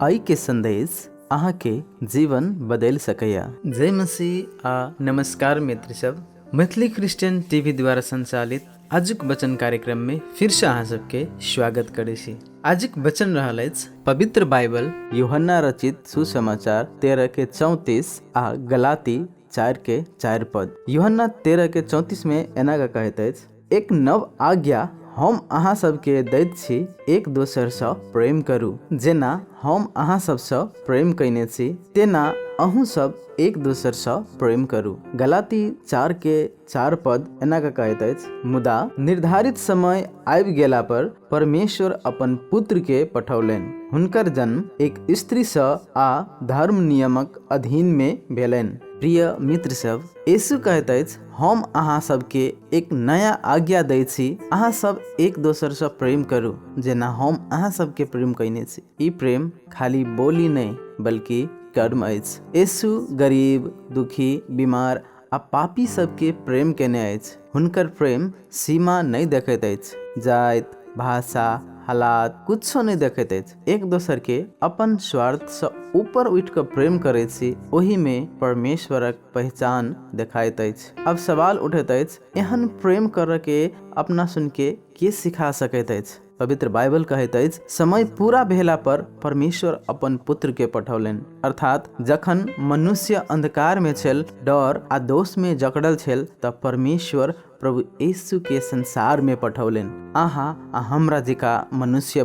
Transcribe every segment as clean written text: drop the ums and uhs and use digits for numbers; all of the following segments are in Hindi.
आई के संदेश अहाँ के जीवन बदल सकैया। जय मसीह आ नमस्कार मित्र सब। मैथिली क्रिश्चियन टीवी द्वारा संचालित आजुक वचन कार्यक्रम में फिर से अहाँ सबके स्वागत करे छी। आजुक वचन रहल अछि पवित्र बाइबल यूहन्ना रचित सुसमाचार 13 के 34 आ गलाती 4 के 4 पद। यूहन्ना 13 के 34 में एना का कहैत अछि, एक नव आज्ञा हम अहाँ सबके दैत छी, एक दोसर सँ प्रेम करू। जेना हम अहाँ सब सँ प्रेम कयने छी तेना अहूँ सब एक दोसर सँ प्रेम करू। गलाती 4 के 4 पद एना का कहैत अछि, मुदा निर्धारित समय आबि गेला पर परमेश्वर अपन पुत्र के पठौलनि। हुनकर जन्म एक स्त्री सँ आ धर्म नियमक अधीन में भेलनि। प्रिय मित्र सब, यीशु कहैत अछि, हम अहाँ सबके एक नया आज्ञा दै छी, अहाँ सब एक दोसर सँ प्रेम करू जेना हम अहाँ सबके प्रेम कयने छी। ई प्रेम खाली बोली नहीं बल्कि कर्म अछि। यीशु गरीब, दुखी, बीमार आ पापी सबके प्रेम केने अछि। हुनकर प्रेम सीमा नहीं देखैत अछि, जाति, भाषा, हालात कुछो नहीं देखैत अछि। एक दोसर के अपन स्वार्थ से ऊपर उठ कर प्रेम करे छी, ओही में परमेश्वरक पहचान देखाइत अछि। अब सवाल उठैत अछि, एहन प्रेम करे के अपना सुन के सिखा सकैत अछि? पवित्र बाइबल कहैत अछि, समय पूरा भेला पर परमेश्वर अपन पुत्र के पठौलनि। अर्थात जखन मनुष्य अंधकार में छल, डर आ दोष में जकड़ल छल, तब परमेश्वर प्रभु यीशु के संसार में पठौलनि। आहा आ हमरा जिका मनुष्य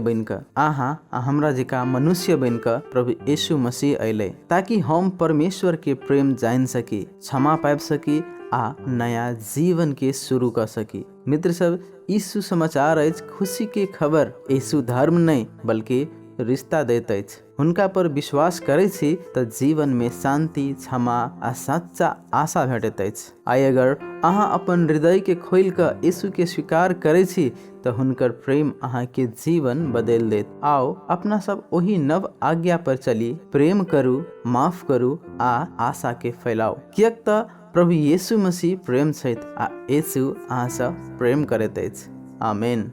बन कर प्रभु यीशु मसीह अयले, ताकि हम परमेश्वर के प्रेम जान सकी, क्षमा पाब सकी आ नया जीवन के शुरू कर सकी। मित्र सब, यीशु समाचार अछि खुशी के खबर। यीशु धर्म नहीं बल्कि रिश्ता दैत अछि। हुनका पर विश्वास करे छी तो जीवन में शांति, क्षमा आ सच्चा आशा भेटैत अछि। आइ अगर अहाँ अपन हृदय के खोल कर यीशु के स्वीकार करे छी तो हुनकर प्रेम अहाँ के जीवन बदल देत। आओ अपना सब वही नव आज्ञा पर चली, प्रेम करू, माफ करू आ आशा के फैलाओ। कियक त प्रभु यीशु मसीह प्रेम छथि आ यीशु अहाँ सँ प्रेम करैत अछि। आमेन।